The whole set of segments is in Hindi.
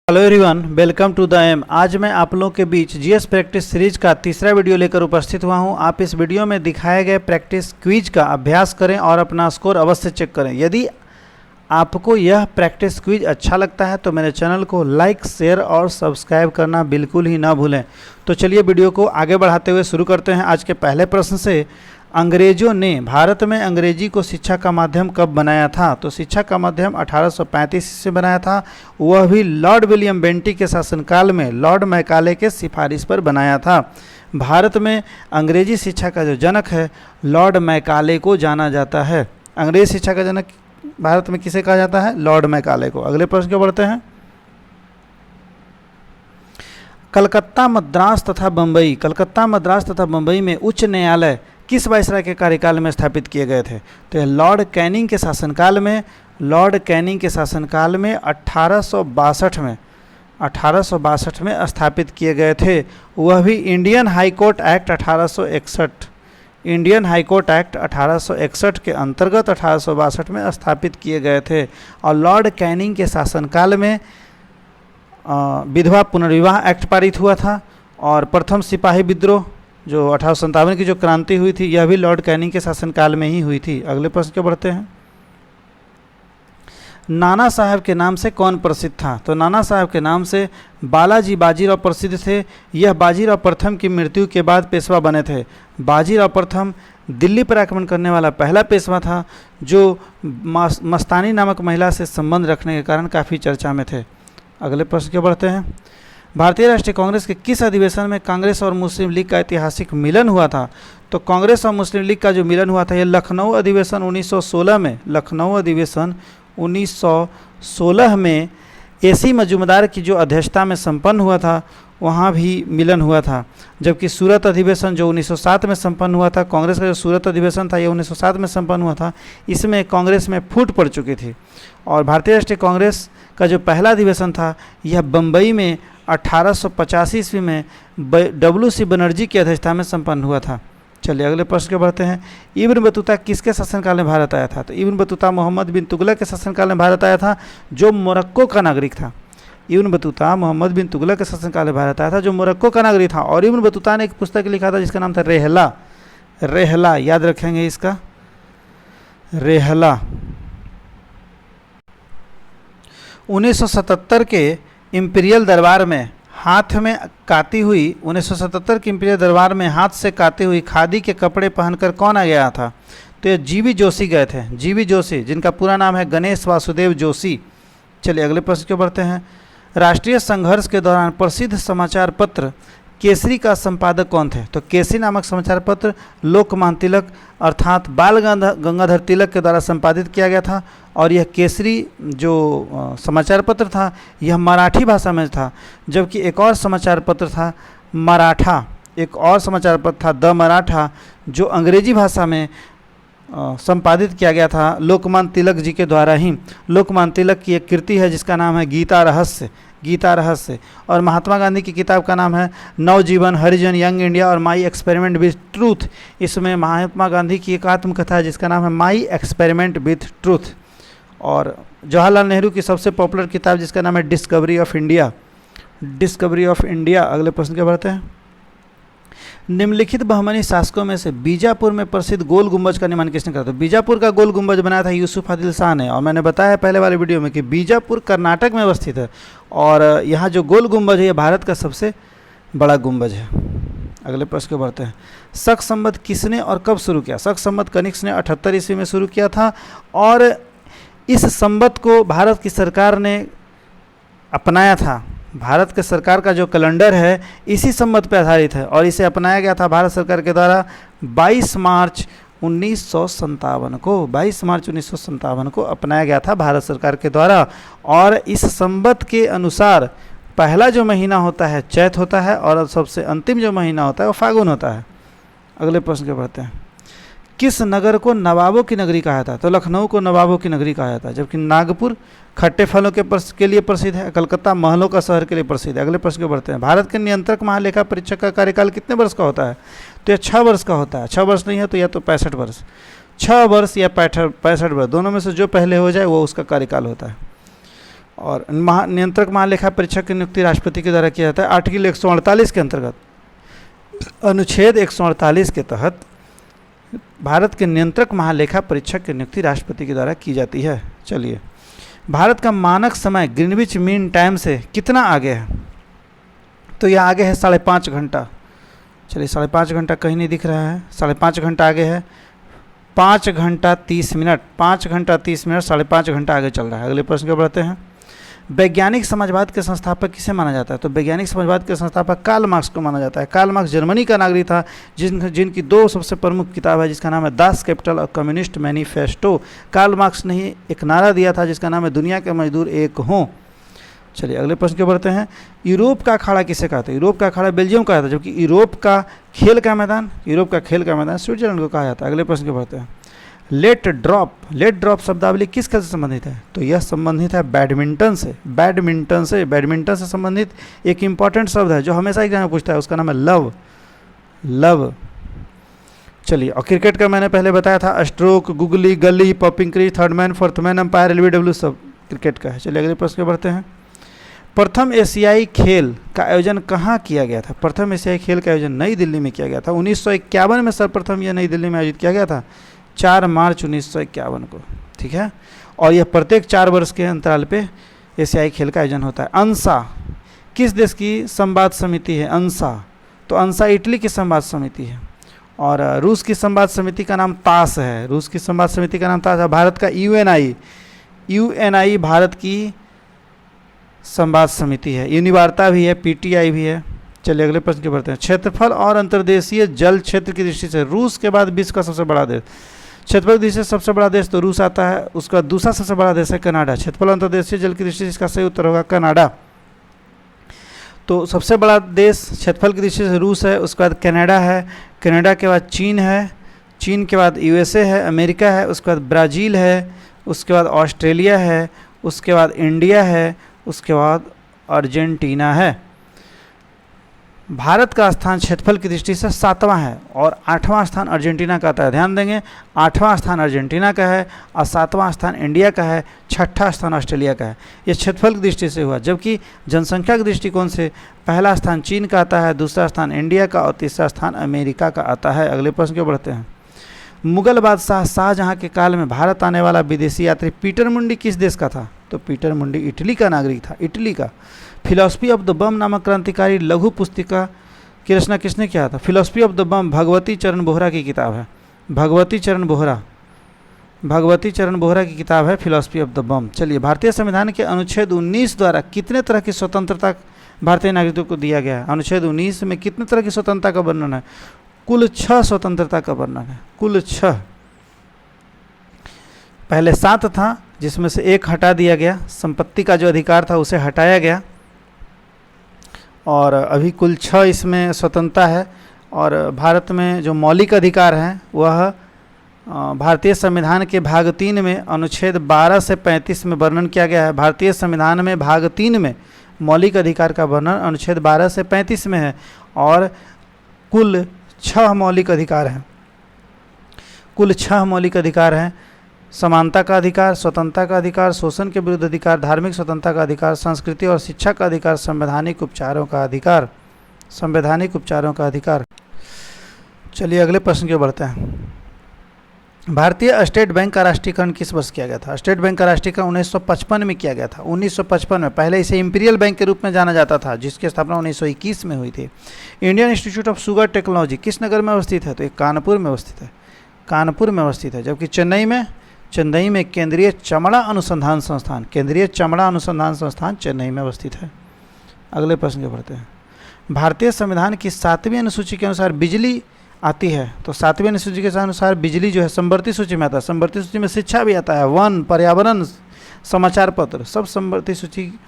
Hello everyone, welcome to the M. आज मैं आप लोगों के बीच जीएस प्रैक्टिस सीरीज का तीसरा वीडियो लेकर उपस्थित हुआ हूं। आप इस वीडियो में दिखाए गए प्रैक्टिस क्विज का अभ्यास करें और अपना स्कोर अवश्य चेक करें। यदि आपको यह प्रैक्टिस क्विज अच्छा लगता है तो मेरे चैनल को लाइक, शेयर और सब्सक्राइब करना बिल्कुल ही ना भूलें। तो चलिए वीडियो को आगे बढ़ाते हुए शुरू करते हैं। आज के पहले प्रश्न से, अंग्रेजों ने भारत में अंग्रेजी को शिक्षा का माध्यम कब बनाया था? तो शिक्षा का माध्यम 1835 से बनाया था, वह भी लॉर्ड विलियम बेंटिक के शासनकाल में लॉर्ड मैकाले के सिफारिश पर बनाया था। भारत में अंग्रेजी शिक्षा का जो जनक है लॉर्ड मैकाले को जाना जाता है। अंग्रेजी शिक्षा का जनक भारत में किसे कहा जाता है? लॉर्ड मैकाले को। अगले प्रश्न को बढ़ते हैं। कलकत्ता, मद्रास तथा बम्बई, कलकत्ता, मद्रास तथा बम्बई में उच्च न्यायालय किस वायसराय के कार्यकाल में स्थापित किए गए थे? तो यह लॉर्ड कैनिंग के शासनकाल में, लॉर्ड कैनिंग के शासनकाल में 1862 में स्थापित किए गए थे। वह भी Indian high court act 1861, Indian high court act 1861 के अंतर्गत 1862 में स्थापित किए गए थे। और लॉर्ड कैनिंग के शासनकाल में विधवा पुनर्विवाह एक्ट पारित हुआ था। और प्रथम सिपाही विद्रोह जो 1857 की जो क्रांति हुई थी, यह भी लॉर्ड कैनिंग के शासनकाल में ही हुई थी। अगले प्रश्न को बढ़ते हैं। नाना साहब के नाम से कौन प्रसिद्ध था? तो नाना साहब के नाम से बालाजी बाजीराव प्रसिद्ध थे। यह बाजीराव प्रथम की मृत्यु के बाद पेशवा बने थे। बाजीराव प्रथम दिल्ली पर आक्रमण करने वाला पहला पेशवा था जो मस्तानी नामक महिला से संबंध रखने के कारण काफ़ी चर्चा में थे। अगले प्रश्न को बढ़ते हैं। भारतीय राष्ट्रीय कांग्रेस के किस अधिवेशन में कांग्रेस और मुस्लिम लीग का ऐतिहासिक मिलन हुआ था? तो कांग्रेस और मुस्लिम लीग का जो मिलन हुआ था यह लखनऊ अधिवेशन 1916 में, लखनऊ अधिवेशन 1916 में एसी मजूमदार की जो अध्यक्षता में संपन्न हुआ था, वहाँ भी मिलन हुआ था। जबकि सूरत अधिवेशन जो 1907 में संपन्न हुआ था, कांग्रेस का जो सूरत अधिवेशन था यह 1907 में संपन्न हुआ था, इसमें कांग्रेस में फूट पड़ चुकी थी। और भारतीय राष्ट्रीय कांग्रेस का जो पहला अधिवेशन था यह बम्बई में 1885 ईस्वी में WC बनर्जी की अध्यक्षता में संपन्न हुआ था। चलिए अगले प्रश्न के बढ़ते हैं। इब्न बतूता किसके शासनकाल में भारत आया था? तो इब्न बतूता मोहम्मद बिन तुगलक के शासनकाल में भारत आया था, जो मोरक्को का नागरिक था। इब्न बतूता मोहम्मद बिन तुगलक के शासनकाल में भारत आया था, जो मोरक्को का नागरिक था। और इब्न बतूता ने एक पुस्तक लिखा था जिसका नाम था रेहला। रेहला याद रखेंगे इसका, रेहला। 1977 के इम्पीरियल दरबार में हाथ में काती हुई 1977 के इम्पीरियल दरबार में हाथ से काती हुई खादी के कपड़े पहनकर कौन आ गया था? तो ये जीवी जोशी गए थे। जीवी जोशी, जिनका पूरा नाम है गणेश वासुदेव जोशी। चलिए अगले प्रश्न को बढ़ते हैं। राष्ट्रीय संघर्ष के दौरान प्रसिद्ध समाचार पत्र केसरी का संपादक कौन थे? तो केसरी नामक समाचार पत्र लोकमान्य तिलक अर्थात बाल गंगाधर तिलक के द्वारा संपादित किया गया था। और यह केसरी जो समाचार पत्र था यह मराठी भाषा में था। जबकि एक और समाचार पत्र था मराठा, एक और समाचार पत्र था द मराठा, जो अंग्रेजी भाषा में संपादित किया गया था लोकमान्य तिलक जी के द्वारा ही। लोकमान्य तिलक की एक कृति है जिसका नाम है गीता रहस्य, गीता रहस्य। और महात्मा गांधी की किताब का नाम है नवजीवन, हरिजन, यंग इंडिया और माई एक्सपेरिमेंट विथ ट्रूथ। इसमें महात्मा गांधी की एक आत्मकथा है जिसका नाम है माई एक्सपेरिमेंट विथ ट्रूथ। और जवाहरलाल नेहरू की सबसे पॉपुलर किताब जिसका नाम है discovery of India, discovery of India. अगले प्रश्न के बढ़ते हैं। निम्नलिखित बहमनी शासकों में से बीजापुर में प्रसिद्ध गोल गुंबज का निर्माण किसने करा? तो बीजापुर का गोल गुंबज बनाया था यूसुफ आदिल शाह ने। और मैंने बताया पहले वाले वीडियो में कि बीजापुर कर्नाटक में अवस्थित है और यहाँ जो गोल गुंबज है यह भारत का सबसे बड़ा गुंबज है। अगले प्रश्न को बढ़ते हैं। शक संवत किसने और कब शुरू किया? शक संवत कनिष्क ने 78 ईस्वी में शुरू किया था। और इस संवत को भारत की सरकार ने अपनाया था। भारत के सरकार का जो कैलेंडर है इसी संवत पर आधारित है और इसे अपनाया गया था भारत सरकार के द्वारा 22 मार्च 1957 को, 22 मार्च 1957 को अपनाया गया था भारत सरकार के द्वारा। और इस संवत के अनुसार पहला जो महीना होता है चैत होता है और सबसे अंतिम जो महीना होता है वो फागुन होता है। अगले प्रश्न के बढ़ते हैं। किस नगर को नवाबों की नगरी कहा जाता है? तो लखनऊ को नवाबों की नगरी कहा जाता है। जबकि नागपुर खट्टे फलों के लिए प्रसिद्ध है, कलकत्ता महलों का शहर के लिए प्रसिद्ध है। अगले प्रश्न को बढ़ते हैं। भारत के नियंत्रक महालेखा परीक्षक का कार्यकाल कितने वर्ष का होता है? तो यह 6 वर्ष का होता है। 6 वर्ष नहीं है तो या तो 65 वर्ष, 6 वर्ष या 65 वर्ष, दोनों में से जो पहले हो जाए वो उसका कार्यकाल होता है। और नियंत्रक महालेखा परीक्षक की नियुक्ति राष्ट्रपति के द्वारा किया जाता है। आर्टिकल 148 के अंतर्गत, अनुच्छेद 148 के तहत भारत के नियंत्रक महालेखा परीक्षक की नियुक्ति राष्ट्रपति के द्वारा की जाती है। चलिए, भारत का मानक समय ग्रीनविच मीन टाइम से कितना आगे है? तो यह आगे है 5.5 घंटा। चलिए, 5.5 घंटा कहीं नहीं दिख रहा है, 5.5 घंटा आगे है, 5 घंटा 30 मिनट, 5 घंटा 30 मिनट, 5.5 घंटा आगे चल रहा है। अगले प्रश्न को बढ़ते हैं। वैज्ञानिक समाजवाद के संस्थापक किसे माना जाता है? तो वैज्ञानिक समाजवाद के संस्थापक कार्ल मार्क्स को माना जाता है। कार्ल मार्क्स जर्मनी का नागरिक था, जिनकी 2 सबसे प्रमुख किताब है, जिसका नाम है दास कैपिटल और कम्युनिस्ट मैनिफेस्टो। कार्ल मार्क्स ने ही एक नारा दिया था जिसका नाम है दुनिया के मजदूर एक हों। चलिए, अगले प्रश्न को बढ़ते हैं। यूरोप का अखाड़ा किसे कहते हैं? यूरोप का अखाड़ा बेल्जियम कहा जाता है, जबकि यूरोप का खेल का मैदान स्विट्जरलैंड को कहा जाता है। अगले प्रश्न को बढ़ते हैं। लेट ड्रॉप शब्दावली किस खेल से संबंधित है? तो यह संबंधित है बैडमिंटन से। बैडमिंटन से संबंधित एक इंपॉर्टेंट शब्द है जो हमेशा एग्जाम में पूछता है, उसका नाम है लव। चलिए, और क्रिकेट का मैंने पहले बताया था, स्ट्रोक, गुगली, गली, popping crease, third man, fourth man, umpire, LBW सब क्रिकेट का है। चलिए, अगले प्रश्न पे बढ़ते हैं। प्रथम एशियाई खेल का आयोजन कहाँ किया गया था? प्रथम एशियाई खेल का आयोजन नई दिल्ली में किया गया था। 1951 में सर्वप्रथम यह नई दिल्ली में आयोजित किया गया था, 4 मार्च 1951 को। ठीक है, और यह प्रत्येक 4 वर्ष के अंतराल पे एशियाई खेल का आयोजन होता है। अंसा किस देश की संवाद समिति है? अंसा, तो अंसा इटली की संवाद समिति है। और रूस की संवाद समिति का नाम तास है। रूस की संवाद समिति का नाम तास है। भारत का यूएनआई भारत की संवाद समिति है। यूनिवार्ता भी है, PTI भी है। चलिए, अगले प्रश्न के बढ़ते हैं। क्षेत्रफल और अंतर्देशीय जल क्षेत्र की दृष्टि से रूस के बाद विश्व का सबसे बड़ा देश। क्षेत्रफल की दृष्टि से सबसे बड़ा देश तो रूस आता है, उसका दूसरा सबसे बड़ा देश है कनाडा। क्षेत्रफल अंतर्देशीय जल की दृष्टि से इसका सही उत्तर होगा कनाडा। तो सबसे बड़ा देश क्षेत्रफल की दृष्टि से रूस है, उसके बाद कनाडा है, कनाडा के बाद चीन है, चीन के बाद USA है, अमेरिका है, उसके बाद ब्राज़ील है, उसके बाद ऑस्ट्रेलिया है, उसके बाद इंडिया है, उसके बाद अर्जेंटीना है। भारत का स्थान क्षेत्रफल की दृष्टि से 7वां है और 8वां स्थान अर्जेंटीना का आता है। ध्यान देंगे, 8वां स्थान अर्जेंटीना का है और 7वां स्थान इंडिया का है, 6ठा स्थान ऑस्ट्रेलिया का है। ये क्षेत्रफल की दृष्टि से हुआ, जबकि जनसंख्या के दृष्टिकोण से पहला स्थान चीन का आता है, दूसरा स्थान इंडिया का और तीसरा स्थान अमेरिका का आता है। अगले प्रश्न को बढ़ते हैं। मुगल बादशाह शाहजहां के काल में भारत आने वाला विदेशी यात्री पीटर मुंडी किस देश का था? तो पीटर मुंडी इटली का नागरिक था, इटली का। फिलॉसफी ऑफ द बम नामक क्रांतिकारी लघु पुस्तिका की रचना किसने किया था? फिलॉसफी ऑफ द बम भगवती चरण बोहरा की किताब है। भगवती चरण बोहरा की किताब है फिलॉसफी ऑफ द बम। चलिए, भारतीय संविधान के अनुच्छेद 19 द्वारा कितने तरह की स्वतंत्रता भारतीय नागरिकों को दिया गया है? अनुच्छेद 19 में कितने तरह की स्वतंत्रता का वर्णन है? कुल 6 स्वतंत्रता का वर्णन है, कुल 6। पहले 7 था, जिसमें से 1 हटा दिया गया। संपत्ति का जो अधिकार था उसे हटाया गया और अभी कुल 6 इसमें स्वतंत्रता है। और भारत में जो मौलिक अधिकार हैं वह भारतीय संविधान के भाग 3 में अनुच्छेद 12 से 35 में वर्णन किया गया है। भारतीय संविधान में भाग 3 में मौलिक अधिकार का वर्णन अनुच्छेद 12 से 35 में है और कुल 6 मौलिक अधिकार हैं। कुल 6 मौलिक अधिकार हैं। समानता का अधिकार, स्वतंत्रता का अधिकार, शोषण के विरुद्ध अधिकार, धार्मिक स्वतंत्रता का अधिकार, संस्कृति और शिक्षा का अधिकार, संवैधानिक उपचारों का अधिकार। चलिए, अगले प्रश्न की ओर बढ़ते हैं। भारतीय स्टेट बैंक का राष्ट्रीयकरण किस वर्ष किया गया था? स्टेट बैंक का राष्ट्रीयकरण 1955 में किया गया था। 1955 में। पहले इसे इंपीरियल बैंक के रूप में जाना जाता था, जिसकी स्थापना 1921 में हुई थी। Indian institute of sugar technology किस नगर में अवस्थित है? तो ये कानपुर में अवस्थित है। जबकि चेन्नई में केंद्रीय चमड़ा अनुसंधान संस्थान चेन्नई में अवस्थित है। अगले प्रश्न के बढ़ते हैं। भारतीय संविधान की 7वीं अनुसूची के अनुसार बिजली आती है, तो 7वीं अनुसूची के अनुसार बिजली जो है समवर्ती सूची में आता है। समवर्ती सूची में शिक्षा भी आता है, वन, पर्यावरण, समाचार पत्र सब समवर्ती सूची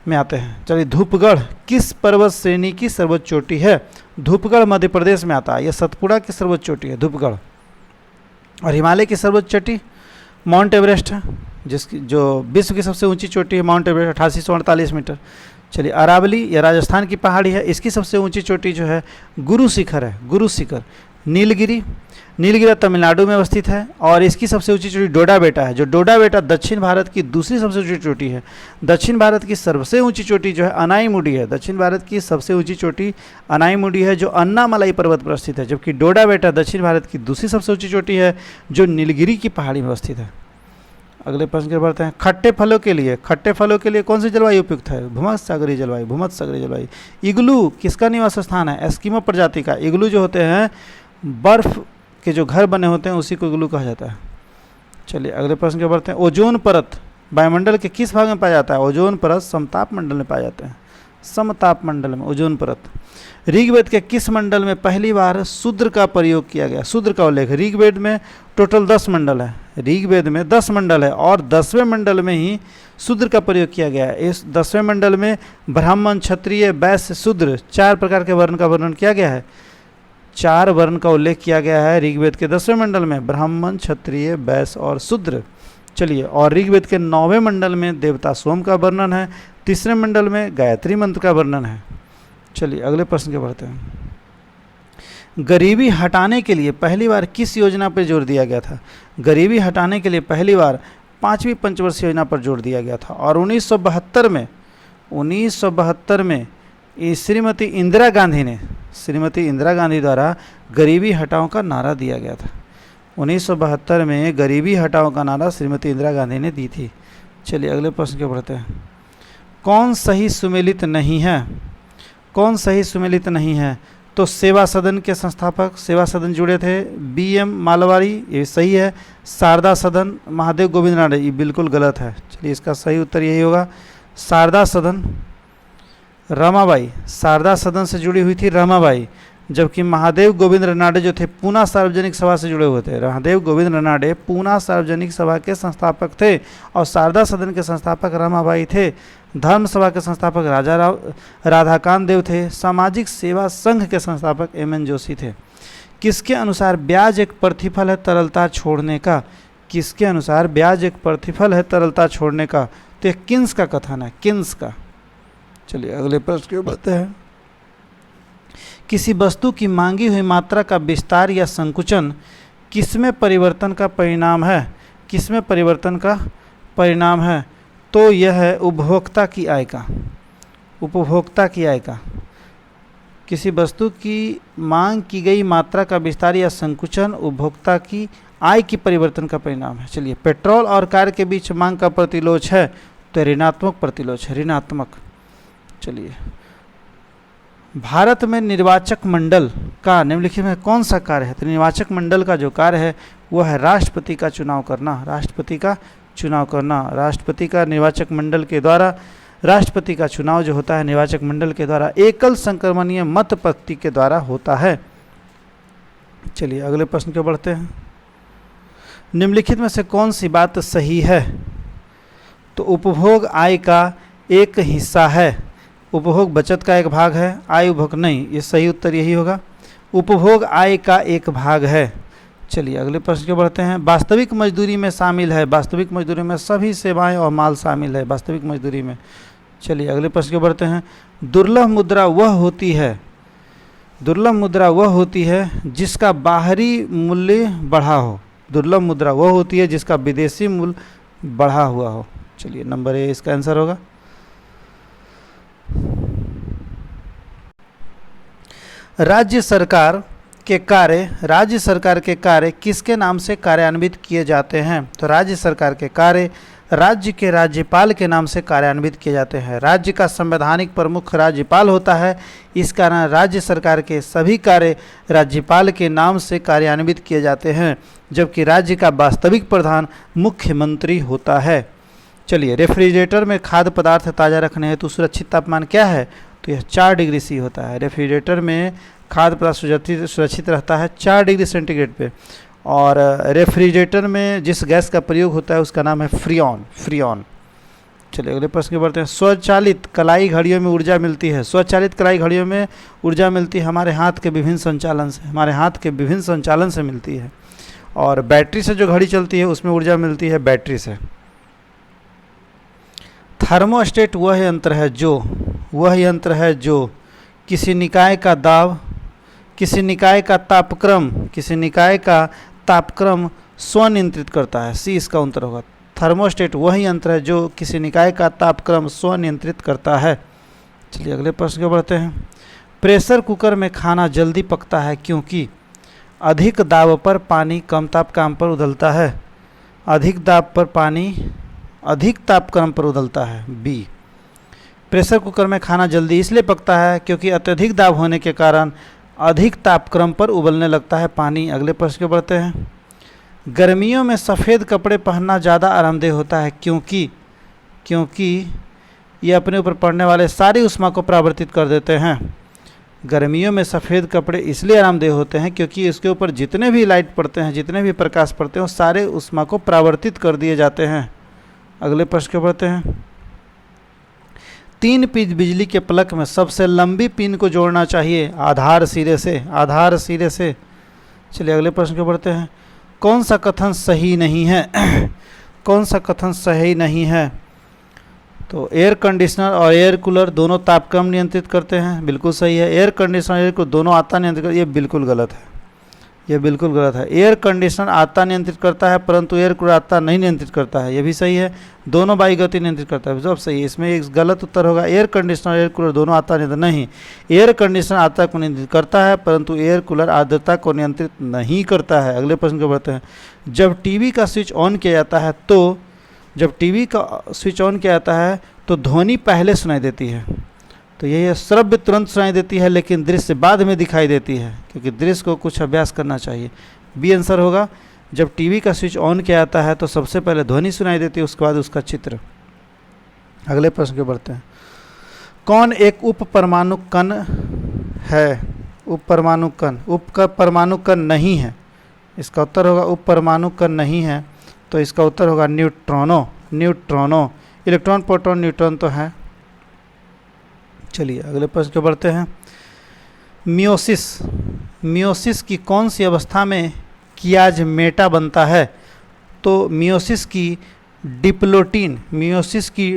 में आते हैं। चलिए, धूपगढ़ किस पर्वत श्रेणी की सर्वोच्च चोटी है? धूपगढ़ मध्य प्रदेश में आता है। यह सतपुड़ा की सर्वोच्च चोटी है, धूपगढ़। और हिमालय की सर्वोच्च चोटी माउंट एवरेस्ट है, जो विश्व की सबसे ऊंची चोटी है माउंट एवरेस्ट, 8848 मीटर। चलिए, अरावली यह राजस्थान की पहाड़ी है, इसकी सबसे ऊंची चोटी जो है गुरु शिखर है, गुरु शिखर। नीलगिरी, नीलगिरी तमिलनाडु में अवस्थित है और इसकी सबसे ऊंची चोटी डोडा बेटा है। जो डोडा बेटा दक्षिण भारत की दूसरी सबसे ऊंची चोटी है। दक्षिण भारत की सबसे ऊंची चोटी जो है अनाईमुडी है। दक्षिण भारत की सबसे ऊंची चोटी अनाईमुडी है जो अन्नामलाई पर्वत पर स्थित है, जबकि डोडा बेटा दक्षिण भारत की दूसरी सबसे ऊंची चोटी है जो नीलगिरी की पहाड़ी में अवस्थित है। अगले प्रश्न की ओर बढ़ते हैं। खट्टे फलों के लिए कौन सी जलवायु उपयुक्त है? भूमध्यसागरीय जलवायु, भूमध्यसागरीय जलवायु। इग्लू किसका निवास स्थान है? एस्किमो प्रजाति का। इग्लू जो होते हैं बर्फ के जो घर बने होते हैं उसी को इग्लू कहा जाता है। चलिए अगले प्रश्न की ओर बढ़ते हैं। ओजोन परत वायुमंडल के किस भाग में पाया जाता है? ओजोन परत समताप मंडल में पाया जाता है। समताप मंडल में ओजोन परत। ऋग्वेद के किस मंडल में पहली बार शूद्र का प्रयोग किया गया? शूद्र का उल्लेख। ऋग्वेद में टोटल 10 मंडल है। ऋग्वेद में 10 मंडल है और 10वें मंडल में ही शूद्र का प्रयोग किया गया है। इस 10वें मंडल में ब्राह्मण, क्षत्रिय, वैश्य, शूद्र 4 प्रकार के वर्ण का वर्णन किया गया है। 4 वर्ण का उल्लेख किया गया है ऋग्वेद के 10वें मंडल में, ब्राह्मण, क्षत्रिय, वैश्य और शूद्र। चलिए, और ऋग्वेद के 9वें मंडल में देवता सोम का वर्णन है। तीसरे मंडल में गायत्री मंत्र का वर्णन है। चलिए अगले प्रश्न के बढ़ते हैं। गरीबी हटाने के लिए पहली बार किस योजना पर जोर दिया गया था? गरीबी हटाने के लिए पहली बार 5वीं पंचवर्षीय योजना पर जोर दिया गया था और 1972 में श्रीमती इंदिरा गांधी द्वारा गरीबी हटाओ का नारा दिया गया था। 1972 में गरीबी हटाओ का नारा श्रीमती इंदिरा गांधी ने दी थी। चलिए अगले प्रश्न के बढ़ते हैं। कौन सही सुमेलित नहीं है? कौन सही सुमेलित नहीं है? तो सेवा सदन के संस्थापक, सेवा सदन जुड़े थे BM मालवारी, ये सही है। शारदा सदन महादेव गोविंद रानडे, ये बिल्कुल गलत है। चलिए इसका सही उत्तर यही होगा। शारदा सदन रमाबाई, शारदा सदन से जुड़ी हुई थी रमाबाई, जबकि महादेव गोविंद रानडे जो थे पूना सार्वजनिक सभा से जुड़े हुए थे। महादेव गोविंद रानडे पूना सार्वजनिक सभा के संस्थापक थे और शारदा सदन के संस्थापक रमाबाई थे। धर्म सभा के संस्थापक राधाकांत देव थे। सामाजिक सेवा संघ के संस्थापक MN जोशी थे। किसके अनुसार ब्याज एक प्रतिफल है तरलता छोड़ने का? किसके अनुसार ब्याज एक प्रतिफल है तरलता छोड़ने का? तो ये किन्स का कथन है, किन्स का। चलिए अगले प्रश्न की ओर बढ़ते हैं। किसी वस्तु की मांगी हुई मात्रा का विस्तार या संकुचन किसमें परिवर्तन का परिणाम है? किसमें परिवर्तन का परिणाम है? तो यह है उपभोक्ता की आय का। उपभोक्ता की आय का। किसी वस्तु की मांग की गई मात्रा का विस्तार या संकुचन उपभोक्ता की आय की परिवर्तन का परिणाम है। चलिए, पेट्रोल और कार के बीच मांग का प्रतिलोच है तो ऋणात्मक प्रतिलोच है, ऋणात्मक। चलिए, भारत में निर्वाचक मंडल का निम्नलिखित में कौन सा कार्य है? तो निर्वाचक मंडल का जो कार्य है वह है राष्ट्रपति का चुनाव करना। राष्ट्रपति का चुनाव करना। राष्ट्रपति का निर्वाचक मंडल के द्वारा, राष्ट्रपति का चुनाव जो होता है निर्वाचक मंडल के द्वारा एकल संक्रमणीय मत पद्धति के द्वारा होता है। चलिए अगले प्रश्न को बढ़ते हैं। निम्नलिखित में से कौन सी बात सही है? तो उपभोग आय का एक हिस्सा है। उपभोग बचत का एक भाग है, आय उपभोग नहीं। ये सही उत्तर यही होगा। उपभोग आय का एक भाग है। चलिए अगले प्रश्न को बढ़ते हैं। वास्तविक मजदूरी में शामिल है। वास्तविक मजदूरी में सभी सेवाएं और माल शामिल है वास्तविक मजदूरी में। चलिए अगले प्रश्न को बढ़ते हैं। दुर्लभ मुद्रा वह होती है, दुर्लभ मुद्रा वह होती है जिसका बाहरी मूल्य बढ़ा हो। दुर्लभ मुद्रा वह होती है जिसका विदेशी मूल्य बढ़ा हुआ हो। चलिए नंबर ए इसका आंसर होगा। राज्य सरकार के कार्य किसके नाम से कार्यान्वित किए जाते हैं? तो राज्य सरकार के कार्य राज्य के राज्यपाल के नाम से कार्यान्वित किए जाते हैं। राज्य का संवैधानिक प्रमुख राज्यपाल होता है, इस कारण राज्य सरकार के सभी कार्य राज्यपाल के नाम से कार्यान्वित किए जाते हैं, जबकि राज्य का वास्तविक प्रधान मुख्यमंत्री होता है। चलिए, रेफ्रिजरेटर में खाद्य पदार्थ ताज़ा रखने हेतु सुरक्षित तापमान क्या है? तो यह 4 डिग्री सी होता है। रेफ्रिजरेटर में खाद्य पदार्थ सुरक्षित रहता है 4 डिग्री सेंटीग्रेड पे। और रेफ्रिजरेटर में जिस गैस का प्रयोग होता है उसका नाम है फ्रियॉन। चलिए अगले प्रश्न की बढ़ते हैं। स्वचालित कलाई घड़ियों में ऊर्जा मिलती है। स्वचालित कलाई घड़ियों में ऊर्जा मिलती है हमारे हाथ के विभिन्न संचालन से, हमारे हाथ के विभिन्न संचालन से मिलती है। और बैटरी से जो घड़ी चलती है उसमें ऊर्जा मिलती है बैटरी से। थर्मोस्टेट वह यंत्र है जो किसी निकाय का दाब किसी निकाय का तापक्रम, किसी निकाय का तापक्रम स्वनियंत्रित करता है। सी इसका उत्तर होगा। थर्मोस्टेट वही यंत्र है जो किसी निकाय का तापक्रम स्वनियंत्रित करता है। चलिए अगले प्रश्न को बढ़ते हैं। प्रेशर कुकर में खाना जल्दी पकता है क्योंकि अधिक दाब पर पानी कम तापक्रम पर उबलता है। अधिक दाब पर पानी अधिक तापक्रम पर उबलता है। बी। प्रेशर कुकर में खाना जल्दी इसलिए पकता है क्योंकि अत्यधिक दाब होने के कारण अधिक तापक्रम पर उबलने लगता है पानी। अगले प्रश्न को बढ़ते हैं। गर्मियों में सफ़ेद कपड़े पहनना ज़्यादा आरामदेह होता है क्योंकि ये अपने ऊपर पड़ने वाले सारी ऊष्मा को परावर्तित कर देते हैं। गर्मियों में सफ़ेद कपड़े इसलिए आरामदेह होते हैं क्योंकि इसके ऊपर जितने भी लाइट पड़ते हैं, जितने भी प्रकाश पड़ते हैं, वो सारे ऊष्मा को परावर्तित कर दिए जाते हैं। अगले प्रश्न को बढ़ते हैं। 3 पिन बिजली के प्लग में सबसे लंबी पिन को जोड़ना चाहिए आधार सिरे से। चलिए अगले प्रश्न को बढ़ते हैं। कौन सा कथन सही नहीं है? कौन सा कथन सही नहीं है? तो एयर कंडीशनर और एयर कूलर दोनों तापक्रम नियंत्रित करते हैं, बिल्कुल सही है। एयर कंडीशनर एयर कूलर दोनों आता नियंत्रित करते, ये बिल्कुल गलत है, ये बिल्कुल गलत है। एयर कंडीशनर आता नियंत्रित करता है परंतु एयर कूलर आता नहीं नियंत्रित करता है, ये भी सही है। दोनों वायु गति नियंत्रित करता है, सब सही है। इसमें एक गलत उत्तर होगा। एयर कंडीशनर एयर कूलर दोनों आता नियंत्रित नहीं, एयर कंडीशनर आर्द्रता को नियंत्रित करता है परंतु एयर कूलर आर्द्रता को नियंत्रित नहीं करता है। अगले प्रश्न को बढ़ते हैं। जब टीवी का स्विच ऑन किया जाता है तो ध्वनि पहले सुनाई देती है। तो यही श्रव्य तुरंत सुनाई देती है लेकिन दृश्य बाद में दिखाई देती है, क्योंकि दृश्य को कुछ अभ्यास करना चाहिए। बी आंसर होगा। जब टीवी का स्विच ऑन किया जाता है तो सबसे पहले ध्वनि सुनाई देती है, उसके बाद उसका चित्र। अगले प्रश्न के बढ़ते हैं। कौन एक उप परमाणु कण है? उप परमाणु कण, उप का परमाणु कण नहीं है, इसका उत्तर होगा उप परमाणु कण नहीं है, तो इसका उत्तर होगा न्यूट्रॉनो। इलेक्ट्रॉन, प्रोटॉन, न्यूट्रॉन तो है। चलिए अगले प्रश्न को बढ़ते हैं। मियोसिस की कौन सी अवस्था में कियाज मेटा बनता है? तो मियोसिस की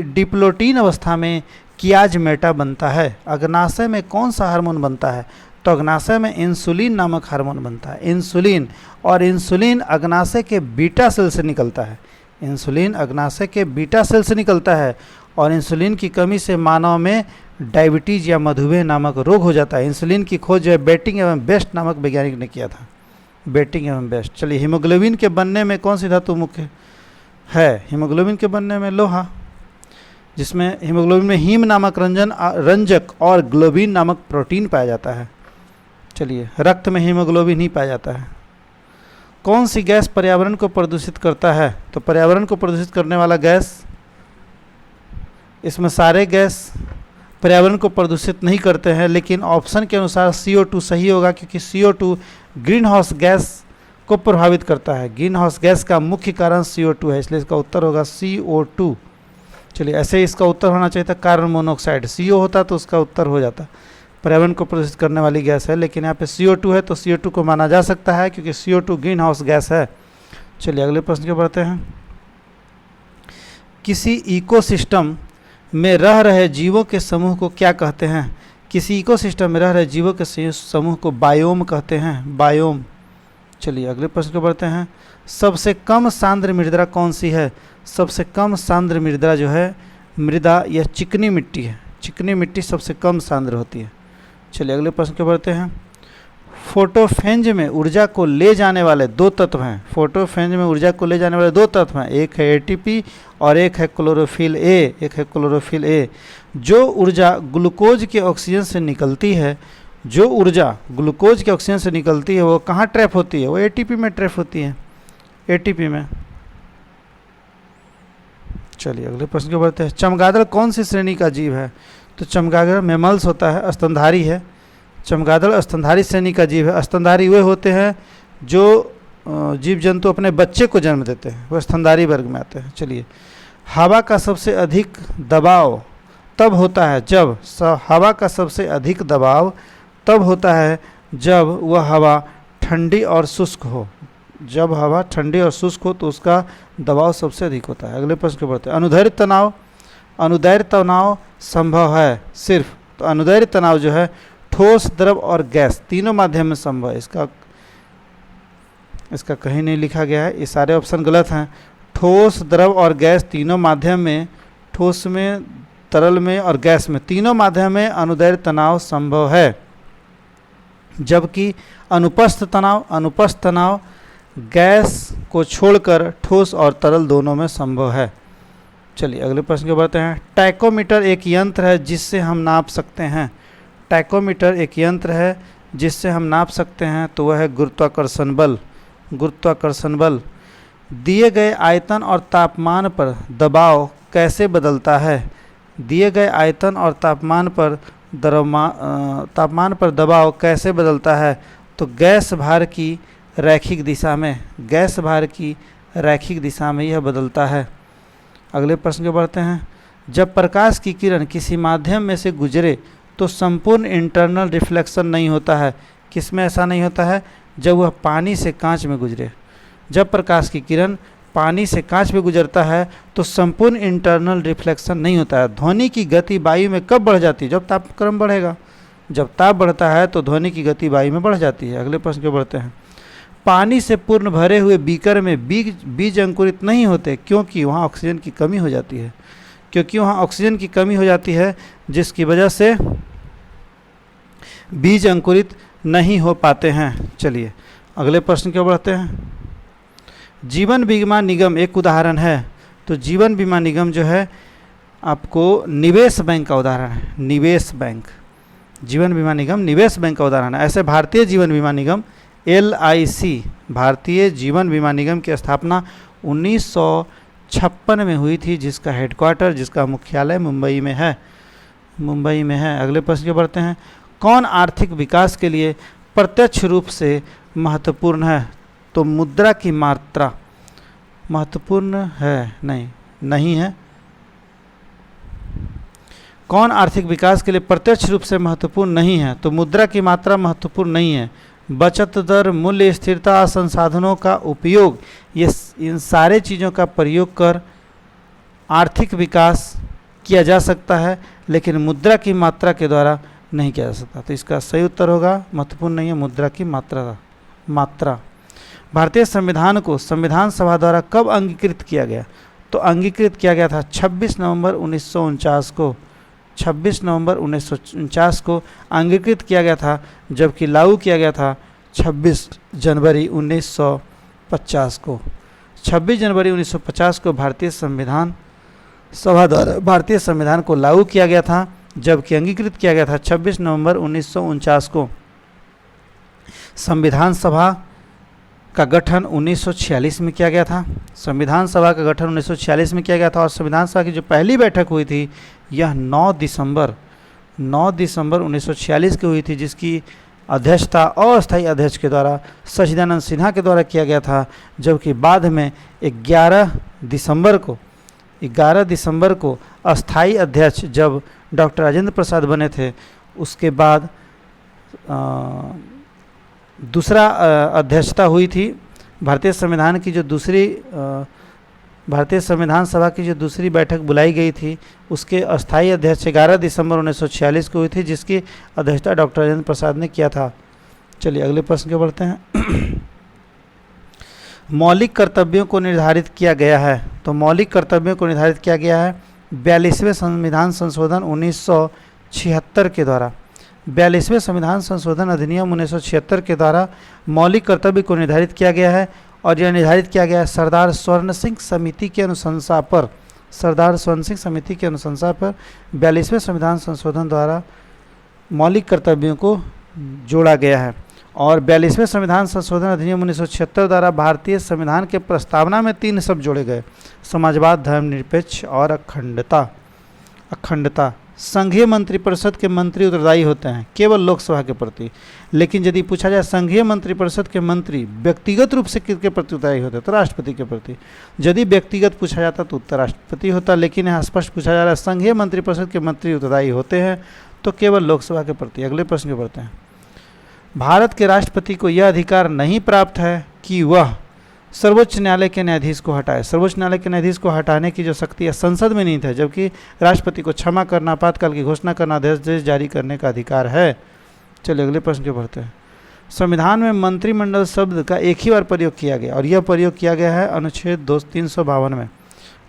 डिप्लोटीन अवस्था में कियाज मेटा बनता है। अग्नाशय में कौन सा हार्मोन बनता है? तो अग्नाशय में इंसुलिन नामक हार्मोन बनता है, इंसुलिन। और इंसुलिन अग्नाशय के बीटा सेल से निकलता है। इंसुलिन अग्नाशय के बीटा सेल से निकलता है और इंसुलिन की कमी से मानव में डायबिटीज या मधुमेह नामक रोग हो जाता है। इंसुलिन की खोज जो है बेटिंग एवं बेस्ट नामक वैज्ञानिक ने किया था, बेटिंग एवं बेस्ट। चलिए हीमोग्लोबिन के बनने में कौन सी धातु मुख्य है? हीमोग्लोबिन के बनने में लोहा, जिसमें हीमोग्लोबिन में हीम नामक रंजक और ग्लोबिन नामक प्रोटीन पाया जाता है। चलिए रक्त में हीमोग्लोबिन ही पाया जाता है। कौन सी गैस पर्यावरण को प्रदूषित करता है? तो पर्यावरण को प्रदूषित करने वाला गैस, इसमें सारे गैस पर्यावरण को प्रदूषित नहीं करते हैं, लेकिन ऑप्शन के अनुसार CO2 सही होगा क्योंकि CO2 ग्रीन हाउस गैस को प्रभावित करता है। ग्रीन हाउस गैस का मुख्य कारण CO2 है, इसलिए इसका उत्तर होगा CO2। चलिए ऐसे इसका उत्तर होना चाहिए था कार्बन मोनोऑक्साइड, CO होता तो उसका उत्तर हो जाता। पर्यावरण को प्रदूषित करने वाली गैस है, लेकिन यहाँ पे CO2 है तो CO2 को माना जा सकता है क्योंकि CO2 ग्रीन हाउस गैस है। चलिए अगले प्रश्न के बढ़ते हैं। किसी इकोसिस्टम में रह रहे जीवों के समूह को क्या कहते हैं? किसी इकोसिस्टम में रह रहे जीवों के समूह को बायोम कहते हैं, बायोम। चलिए अगले प्रश्न को बढ़ते हैं। सबसे कम सांद्र मृदा कौन सी है? सबसे कम सांद्र मृदा जो है मृदा यह चिकनी मिट्टी है। चिकनी मिट्टी सबसे कम सांद्र होती है। चलिए अगले प्रश्न को बढ़ते हैं। फोटोफेंज में ऊर्जा को ले जाने वाले 2 तत्व हैं। फोटोफेंज में ऊर्जा को ले जाने वाले 2 तत्व हैं, एक है ATP और एक है क्लोरोफिल ए। जो ऊर्जा ग्लूकोज के ऑक्सीजन से निकलती है, वो कहाँ ट्रैप होती है? वो ATP में ट्रैप होती है, ATP में। चलिए अगले प्रश्न को बढ़ते हैं। चमगादड़ कौन सी श्रेणी का जीव है? तो चमगादड़ मैमल्स होता है, स्तनधारी है। चमगादड़ स्तनधारी श्रेणी का जीव है। स्तनधारी वे होते हैं जो जीव जंतु अपने बच्चे को जन्म देते हैं, वह स्तनधारी वर्ग में आते हैं। चलिए हवा का सबसे अधिक दबाव तब होता है जब वह हवा ठंडी और शुष्क हो। जब हवा ठंडी और शुष्क हो तो उसका दबाव सबसे अधिक होता है। अगले प्रश्न को बढ़ते हैं। अनुदैर्ध्य तनाव संभव है सिर्फ, तो अनुदैर्ध्य तनाव जो है ठोस, द्रव और गैस तीनों माध्यम में संभव है। इसका कहीं नहीं लिखा गया है, ये सारे ऑप्शन गलत हैं। ठोस, द्रव और गैस तीनों माध्यम में, ठोस में, तरल में और गैस में, तीनों माध्यम में अनुदैर्ध्य तनाव संभव है, जबकि अनुपस्थ तनाव गैस को छोड़कर ठोस और तरल दोनों में संभव है। चलिए अगले प्रश्न को बढ़ते हैं। टैकोमीटर एक यंत्र है जिससे हम नाप सकते हैं। टैकोमीटर एक यंत्र है जिससे हम नाप सकते हैं, तो वह है गुरुत्वाकर्षण बल। गुरुत्वाकर्षण बल दिए गए आयतन और तापमान पर दबाव कैसे बदलता है? दिए गए आयतन और तापमान पर दबाव कैसे बदलता है? तो गैस भार की रैखिक दिशा में, गैस भार की रैखिक दिशा में यह बदलता है। अगले प्रश्न को बढ़ते हैं। जब प्रकाश की किरण किसी माध्यम में से गुजरे तो संपूर्ण इंटरनल रिफ्लेक्शन नहीं होता है। किसमें ऐसा नहीं होता है? जब वह पानी से कांच में गुजरे। जब प्रकाश की किरण पानी से कांच में गुजरता है तो संपूर्ण इंटरनल रिफ्लेक्शन नहीं होता है। ध्वनि की गति वायु में कब बढ़ जाती है? जब तापक्रम बढ़ेगा। जब ताप बढ़ता है तो ध्वनि की गति वायु में बढ़ जाती है। अगले प्रश्न को बढ़ते हैं। पानी से पूर्ण भरे हुए बीकर में बीज अंकुरित नहीं होते, क्योंकि वहाँ ऑक्सीजन की कमी हो जाती है। क्योंकि वहाँ ऑक्सीजन की कमी हो जाती है, जिसकी वजह से बीज अंकुरित नहीं हो पाते हैं। चलिए अगले प्रश्न की ओर बढ़ते हैं। जीवन बीमा निगम एक उदाहरण है, तो जीवन बीमा निगम जो है आपको निवेश बैंक का उदाहरण है। निवेश बैंक, जीवन बीमा निगम निवेश बैंक का उदाहरण है। ऐसे भारतीय जीवन बीमा निगम LIC, भारतीय जीवन बीमा निगम की स्थापना 1956 में हुई थी, जिसका हेडक्वार्टर, जिसका मुख्यालय मुंबई में है। मुंबई में है। अगले प्रश्न की ओर बढ़ते हैं। कौन आर्थिक विकास के लिए प्रत्यक्ष रूप से महत्वपूर्ण है? तो मुद्रा की मात्रा महत्वपूर्ण है, नहीं है। कौन आर्थिक विकास के लिए प्रत्यक्ष रूप से महत्वपूर्ण नहीं है? तो मुद्रा की मात्रा महत्वपूर्ण नहीं है। बचत दर, मूल्य स्थिरता, संसाधनों का उपयोग, ये इन सारे चीज़ों का प्रयोग कर आर्थिक विकास किया जा सकता है, लेकिन मुद्रा की मात्रा के द्वारा नहीं किया जा सकता। तो इसका सही उत्तर होगा महत्वपूर्ण नहीं है, मुद्रा की मात्रा। भारतीय संविधान को संविधान सभा द्वारा कब अंगीकृत किया गया? तो अंगीकृत किया गया था 26 नवंबर 1949 को। 26 नवंबर 1949 को अंगीकृत किया गया था, जबकि लागू किया गया था 26 जनवरी 1950 को। 26 जनवरी 1950 को भारतीय संविधान सभा द्वारा भारतीय संविधान को लागू किया गया था, जबकि अंगीकृत किया गया था 26 नवंबर 1949 को। संविधान सभा का गठन 1946 में किया गया था। संविधान सभा का गठन 1946 में किया गया था और संविधान सभा की जो पहली बैठक हुई थी यह 9 दिसंबर 1946 की हुई थी, जिसकी अध्यक्षता अस्थायी अध्यक्ष के द्वारा सच्चिदानंद सिन्हा के द्वारा किया गया था, जबकि बाद में 11 दिसंबर को अस्थायी अध्यक्ष जब डॉक्टर राजेंद्र प्रसाद बने थे, उसके बाद दूसरा अध्यक्षता हुई थी। भारतीय संविधान सभा की जो दूसरी बैठक बुलाई गई थी, उसके अस्थायी अध्यक्ष 11 दिसंबर 1946 को हुई थी, जिसकी अध्यक्षता डॉक्टर राजेंद्र प्रसाद ने किया था। चलिए अगले प्रश्न के बढ़ते हैं। मौलिक कर्तव्यों को निर्धारित किया गया है। तो मौलिक कर्तव्यों को निर्धारित किया गया है 42वें संविधान संशोधन 1976 के द्वारा। 42वें संविधान संशोधन अधिनियम 1976 के द्वारा मौलिक कर्तव्य को निर्धारित किया गया है, और यह निर्धारित किया गया है सरदार स्वर्ण सिंह समिति की अनुशंसा पर। सरदार स्वर्ण सिंह समिति की अनुशंसा पर 42वें संविधान संशोधन द्वारा मौलिक कर्तव्यों को जोड़ा गया है। और 42वें संविधान संशोधन अधिनियम 1976 द्वारा भारतीय संविधान के प्रस्तावना में 3 शब्द जोड़े गए: समाजवाद, धर्मनिरपेक्ष और अखंडता। संघीय मंत्रिपरिषद के मंत्री उत्तरदायी होते हैं केवल लोकसभा के प्रति, लेकिन यदि पूछा जाए संघीय मंत्रिपरिषद के मंत्री व्यक्तिगत रूप से किसके प्रति उत्तरदायी होते हैं, तो राष्ट्रपति के प्रति। यदि व्यक्तिगत पूछा जाता तो उत्तर राष्ट्रपति होता, लेकिन यहाँ स्पष्ट पूछा जा रहा है संघीय मंत्रिपरिषद के मंत्री उत्तरदायी होते हैं तो केवल लोकसभा के प्रति। अगले प्रश्न के बढ़ते हैं। भारत के राष्ट्रपति को यह अधिकार नहीं प्राप्त है कि वह सर्वोच्च न्यायालय के न्यायाधीश को हटाए। सर्वोच्च न्यायालय के न्यायाधीश को हटाने की जो शक्ति है संसद में नहीं है, जबकि राष्ट्रपति को क्षमा करना, आपातकाल की घोषणा करना, आदेश जारी करने का अधिकार है। चलिए अगले प्रश्न के बढ़ते हैं। संविधान में मंत्रिमंडल शब्द का एक ही बार प्रयोग किया गया और यह प्रयोग किया गया है अनुच्छेद 352 में।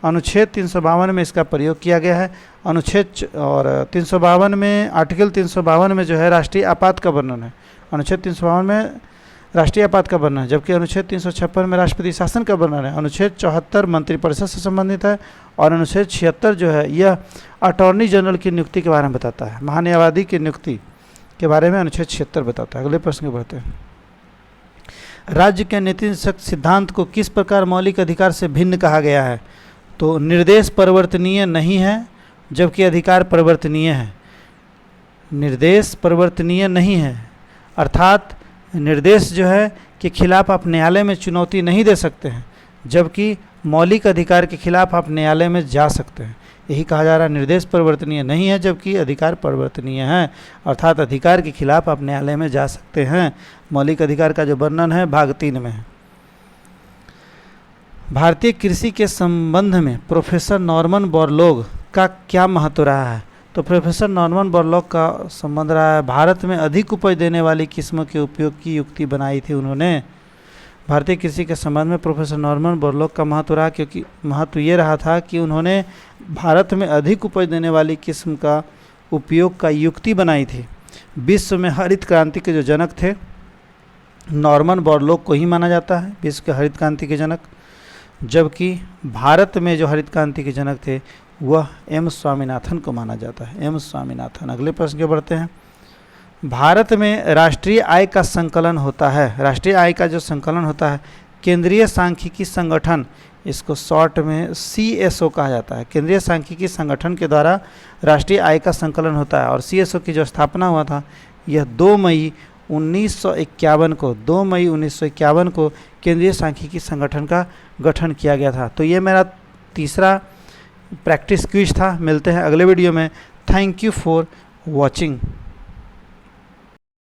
अनुच्छेद 352 में इसका प्रयोग किया गया है। अनुच्छेद और 352 में, आर्टिकल 352 में जो है राष्ट्रीय आपात का वर्णन है। अनुच्छेद 352 में राष्ट्रीय आपात का वर्णन है, जबकि अनुच्छेद 356 में राष्ट्रपति शासन का वर्णन है। अनुच्छेद 74 मंत्रिपरिषद से संबंधित है और अनुच्छेद 76 जो है यह अटॉर्नी जनरल की नियुक्ति के बारे में बताता है। महान्यायवादी की नियुक्ति के बारे में अनुच्छेद 76 बताता है। अगले प्रश्न के बढ़ते हैं। राज्य के नीति सिद्धांत को किस प्रकार मौलिक अधिकार से भिन्न कहा गया है? तो निर्देश परिवर्तनीय नहीं है, जबकि अधिकार परिवर्तनीय है। निर्देश परिवर्तनीय नहीं है, अर्थात निर्देश जो है के खिलाफ आप न्यायालय में चुनौती नहीं दे सकते हैं, जबकि मौलिक अधिकार के खिलाफ आप न्यायालय में जा सकते हैं। यही कहा जा रहा है, निर्देश परिवर्तनीय नहीं है जबकि अधिकार परिवर्तनीय है, अर्थात अधिकार के खिलाफ आप न्यायालय में जा सकते हैं। मौलिक अधिकार का जो वर्णन है भाग 3 में है। भारतीय कृषि के संबंध में प्रोफेसर नॉर्मन बोरलॉग का क्या महत्व रहा है? तो प्रोफेसर नॉर्मन बोरलॉग का संबंध रहा है, भारत में अधिक उपज देने वाली किस्मों के उपयोग की युक्ति बनाई थी उन्होंने। भारतीय कृषि के संबंध में प्रोफेसर नॉर्मन बोरलॉग का महत्व रहा, क्योंकि महत्व ये रहा था कि उन्होंने भारत में अधिक उपज देने वाली किस्म का उपयोग का युक्ति बनाई थी। विश्व में हरित क्रांति के जो जनक थे नॉर्मन बोरलॉग को ही माना जाता है विश्व के हरित क्रांति के जनक, जबकि भारत में जो हरित क्रांति के जनक थे वह एम स्वामीनाथन को माना जाता है। एम स्वामीनाथन। अगले प्रश्न के बढ़ते हैं। भारत में राष्ट्रीय आय का संकलन होता है। राष्ट्रीय आय का जो संकलन होता है केंद्रीय सांख्यिकी संगठन, इसको शॉर्ट में CSO कहा जाता है। केंद्रीय सांख्यिकी संगठन के द्वारा राष्ट्रीय आय का संकलन होता है और CSO की जो स्थापना हुआ था यह 2 मई 1951 को 2 मई 1951 को केंद्रीय सांख्यिकी संगठन का गठन किया गया था। तो ये मेरा तीसरा प्रैक्टिस क्विज था। मिलते हैं अगले वीडियो में। Thank you for watching.